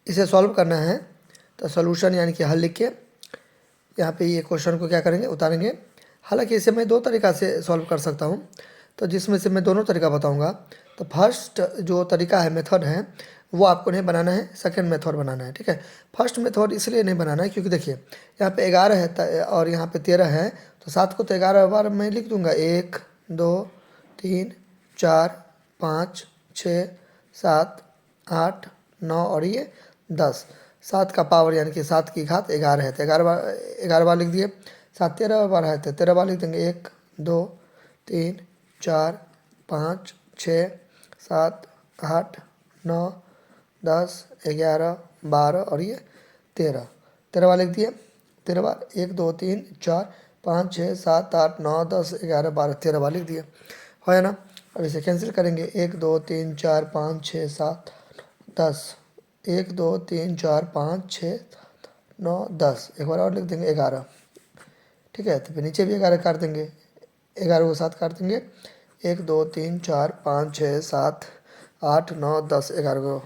इसे सॉल्व करना है तो सॉल्यूशन यानी कि हल लिख के यहाँ पे ये क्वेश्चन को क्या करेंगे, उतारेंगे। हालांकि इसे मैं दो तरीक़ा से सॉल्व कर सकता हूँ, तो जिसमें से मैं दोनों तरीका बताऊँगा। तो फर्स्ट जो तरीका है, मेथड है, वो आपको नहीं बनाना है, सेकंड मेथड बनाना है, ठीक है। फर्स्ट मेथड इसलिए नहीं बनाना है क्योंकि देखिए यहाँ पे 11 है और यहाँ पे 13 है, तो 7 को तो 11 बार मैं लिख दूंगा, 1 2 3 4 5 6 7 8 9 और ये 10। 7 का पावर यानी कि 7 की घात 11 है, तो 11 बार लिख दिए। 7 13 बार है तो 13 बार लिख देंगे, 1 2 3 4 5 6 7 8 9 10 11 12 और ये 13। 13 बार लिख दिए, 13 बार, 1 2 3 4 5 6 7 8 9 10 11 12 13 बार लिख दिए, है ना। अब इसे कैंसिल करेंगे, 1 2 3 4 5 6 7 10, 1 2 3 4 5 6 9 10, एक बार और लिख देंगे 11, ठीक है। तो फिर नीचे भी 11 काट देंगे, 11 को 7 काट देंगे, 1 2 3 4 5 6 7 8 9 10, 11 को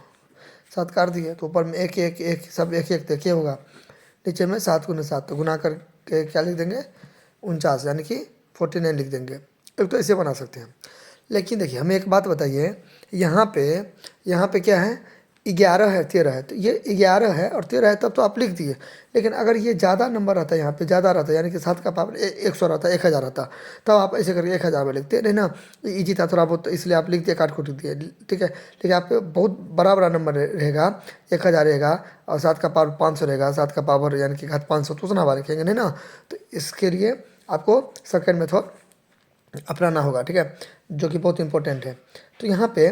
7 काट दिए, तो ऊपर में एक एक एक सब एक एक देखिए होगा, नीचे में 7 गुना 7, तो गुना करके क्या लिख देंगे, 49 यानी कि 49 लिख देंगे। एक तो ऐसे बना सकते हैं। लेकिन देखिए हमें एक बात बताइए, यहाँ पे क्या है, 11 है 13 है, तो ये 11 है और 13 है तब तो आप लिख दिए। लेकिन अगर ये ज़्यादा नंबर रहता है, यहाँ पे ज़्यादा रहता है, यानी कि 7 का पावर 100 रहता है, 1000 रहता, तब आप ऐसे करके 1000 में लिखते नहीं ना, ईजी था थोड़ा बहुत, तो इसलिए आप लिख दिए, काट को लिख दिए, ठीक है। लेकिन आप बहुत बड़ा बड़ा नंबर रहेगा, 1000 रहेगा और 7 का पावर 500 रहेगा, 7 का पावर यानी कि घात 500, तो उतना बार लिखेंगे नहीं ना। तो इसके लिए आपको सेकेंड मेथड अपनाना होगा, ठीक है, जो कि बहुत इंपॉर्टेंट है। तो यहाँ पे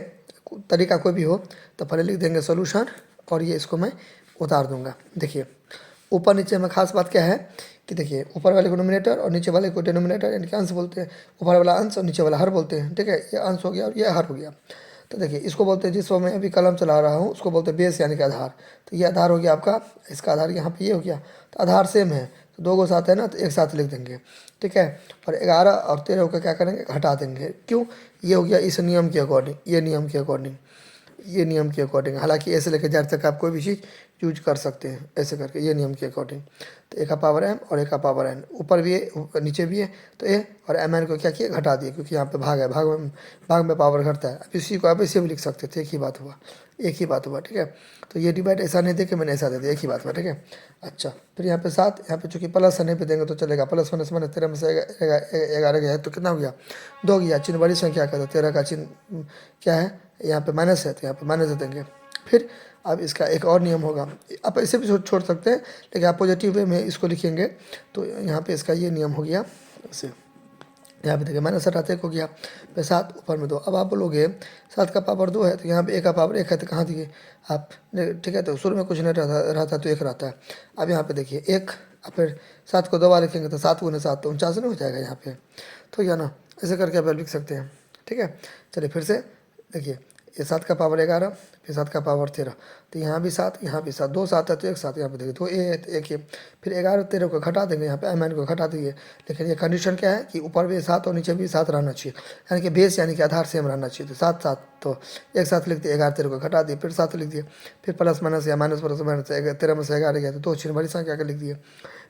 तरीका कोई भी हो तो पहले लिख देंगे सॉल्यूशन और ये इसको मैं उतार दूंगा। देखिए ऊपर नीचे में खास बात क्या है कि देखिए ऊपर वाले को नोमिनेटर और नीचे वाले को डिनोमिनेटर यानी कि अंश बोलते हैं, ऊपर वाला अंश और नीचे वाला हर बोलते हैं, ठीक है। ये अंश हो गया और ये हर हो गया। तो देखिए इसको बोलते हैं, जिस मैं अभी कलम चला रहा हूँ उसको बोलते हैं बेस यानी कि आधार। तो ये आधार हो गया आपका, इसका आधार यहाँ पे ये हो गया, तो आधार सेम है, तो दो को साथ है ना, तो एक साथ लिख देंगे, ठीक है। और 11 और 13 को क्या करेंगे, हटा देंगे। क्यों, ये हो गया इस नियम के अकॉर्डिंग, ये नियम के अकॉर्डिंग, ये नियम के अकॉर्डिंग। हालांकि ऐसे लेकर जेड तक आप कोई भी चीज़ यूज कर सकते हैं ऐसे करके, ये नियम के अकॉर्डिंग। तो ए का पावर एम और ए का पावर एन, ऊपर भी है नीचे भी है, तो ए और एम एन को क्या किया, घटा दिए, क्योंकि यहाँ पे भाग है, भाग में पावर घटता है। अब इसी को आप ऐसे भी लिख सकते थे, एक ही बात हुआ, एक ही बात हुआ, ठीक है। तो ये डिवाइड ऐसा नहीं दे के मैंने ऐसा दे दिया, एक ही बात हुआ, ठीक है। अच्छा फिर यहाँ पे 7, यहाँ पे चूँकि प्लस नहीं पे देंगे तो चलेगा, प्लस माइनस माइनस 13 में से 11 गया है तो कितना हो गया, 2 गया। चिन्ह बड़ी संख्या का, तो 13 का चिन्ह क्या है, यहाँ पे माइनस है, तो यहाँ पे माइनस दे देंगे। फिर अब इसका एक और नियम होगा, आप ऐसे भी छोड़ सकते हैं, लेकिन आप पॉजिटिव वे में इसको लिखेंगे तो यहाँ पे इसका ये नियम हो गया। ऐसे यहाँ पे देखिए माइनस हटाते हो गया, फिर 7 ऊपर में 2। अब आप बोलोगे 7 का पावर 2 है, तो यहाँ पे 1 का पावर 1 है, तो कहाँ दिए आप, ठीक है। तो शुरू में कुछ नहीं रहता तो 1 रहता है। अब यहाँ पे देखिए 1, अब फिर 7 को 2 बार लिखेंगे तो 7 गुने 7 तो 49 नहीं हो जाएगा यहाँ पे, तो या ना, ऐसे करके आप लिख सकते हैं, ठीक है। चलिए फिर से देखिए, ये 7 का पावर 11, फिर 7 का पावर 13, तो यहाँ भी 7, यहाँ भी 7, 2 7 है तो 1 7, यहाँ पे देखिए 2 ए है तो 1 है। फिर 11 13 को घटा देंगे, यहाँ पे एम एन को घटा देंगे। लेकिन ये कंडीशन क्या है कि ऊपर भी 7 और नीचे भी 7 रहना चाहिए, यानी कि बेस यानी कि आधार सेम रहना चाहिए। तो 7 7 तो एक साथ लिख दिए, 11 13 को घटा दिए, फिर 7 लिख दिए, फिर प्लस माइनस या माइनस प्लस माइनस 13 में से 11 गया तो 2 चिन्ह बड़ी संख्या का लिख दिए।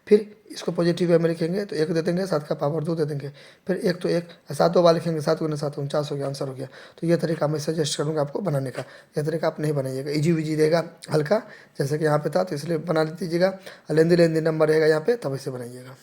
फिर इसको पॉजिटिव वे में लिखेंगे तो 1 दे देंगे, 7 का पावर 2 दे देंगे, फिर 1 तो 1, 7 2 बार लिखेंगे, 7 गुना 7 49 हो गया, आंसर हो गया। तो ये तरीका मैं सजेस्ट करूँगा आपको बनाने का, यह तरीका आप नहीं बनाइएगा, इजी विजी रहेगा हल्का, जैसे कि यहाँ पे था तो इसलिए बना लीजिएगा। लेंदी नंबर रहेगा यहाँ पे, तब इसे बनाइएगा।